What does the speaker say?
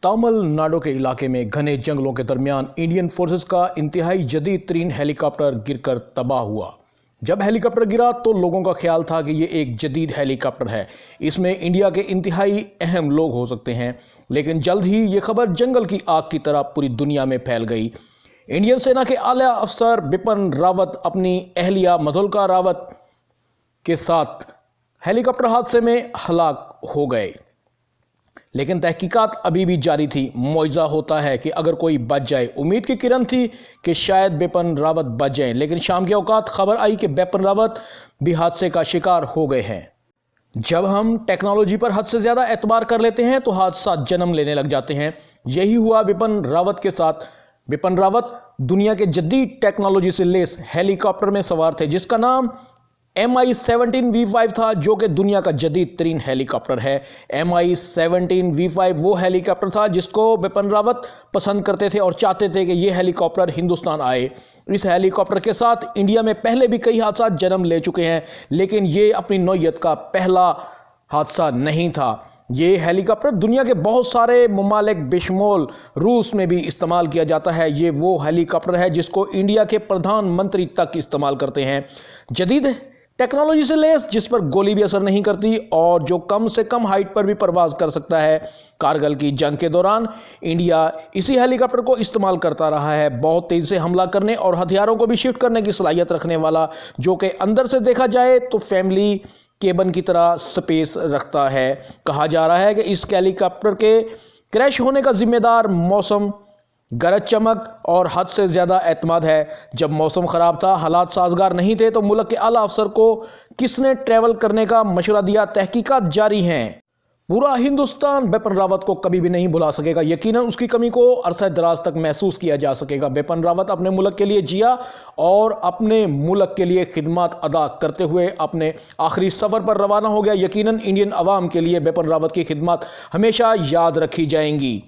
तमिलनाडु के इलाके में घने जंगलों के दरमियान इंडियन फोर्सेस का इंतहाई जदीद तरीन हेलीकॉप्टर गिरकर तबाह हुआ। जब हेलीकॉप्टर गिरा तो लोगों का ख्याल था कि ये एक जदीद हेलीकॉप्टर है, इसमें इंडिया के इंतहाई अहम लोग हो सकते हैं। लेकिन जल्द ही ये खबर जंगल की आग की तरह पूरी दुनिया में फैल गई। इंडियन सेना के आला अफसर बिपिन रावत अपनी अहलिया मधुलिका रावत के साथ हेलीकॉप्टर हादसे में हलाक हो गए। लेकिन तहकीकात अभी भी जारी थी। मुआवजा होता है कि अगर कोई बच जाए। उम्मीद की किरण थी कि शायद बिपिन रावत बच जाएं, लेकिन शाम के औकात खबर आई कि बिपिन रावत भी हादसे का शिकार हो गए हैं। जब हम टेक्नोलॉजी पर हद से ज्यादा एतबार कर लेते हैं तो हादसा जन्म लेने लग जाते हैं। यही हुआ बिपिन रावत के साथ। बिपिन रावत दुनिया के जदीद टेक्नोलॉजी से लेस हेलीकॉप्टर में सवार थे, जिसका नाम MI-17 V5 था, जो कि दुनिया का जदीद तरीन हेलीकॉप्टर है। MI-17 V5 वो हेलीकॉप्टर था जिसको बिपिन रावत पसंद करते थे और चाहते थे कि ये हेलीकॉप्टर हिंदुस्तान आए। इस हेलीकॉप्टर के साथ इंडिया में पहले भी कई हादसा जन्म ले चुके हैं, लेकिन ये अपनी नौयत का पहला हादसा नहीं था। ये हेलीकॉप्टर दुनिया के बहुत सारे ममालिक बिशमोल रूस में भी इस्तेमाल किया जाता है। ये वो हेलीकॉप्टर है जिसको इंडिया के प्रधानमंत्री तक इस्तेमाल करते हैं। जदीद टेक्नोलॉजी से लेस, जिस पर गोली भी असर नहीं करती और जो कम से कम हाइट पर भी परवाज कर सकता है। कारगिल की जंग के दौरान इंडिया इसी हेलीकॉप्टर को इस्तेमाल करता रहा है। बहुत तेजी से हमला करने और हथियारों को भी शिफ्ट करने की सलाहियत रखने वाला, जो कि अंदर से देखा जाए तो फैमिली केबन की तरह स्पेस रखता है। कहा जा रहा है कि इस हेलीकॉप्टर के क्रैश होने का जिम्मेदार मौसम, गरज चमक और हद से ज़्यादा एतमाद है। जब मौसम ख़राब था, हालात साजगार नहीं थे, तो मुल्क के आला अफसर को किसने ट्रैवल करने का मशवरा दिया? तहकीकात जारी हैं। पूरा हिंदुस्तान बिपिन रावत को कभी भी नहीं भुला सकेगा। यकीनन उसकी कमी को अरसा दराज तक महसूस किया जा सकेगा। बिपिन रावत अपने मुल्क के लिए जिया और अपने मुल्क के लिए खिदमत अदा करते हुए अपने आखिरी सफ़र पर रवाना हो गया। यकीनन इंडियन अवाम के लिए बिपिन रावत की खिदमत हमेशा याद रखी जाएंगी।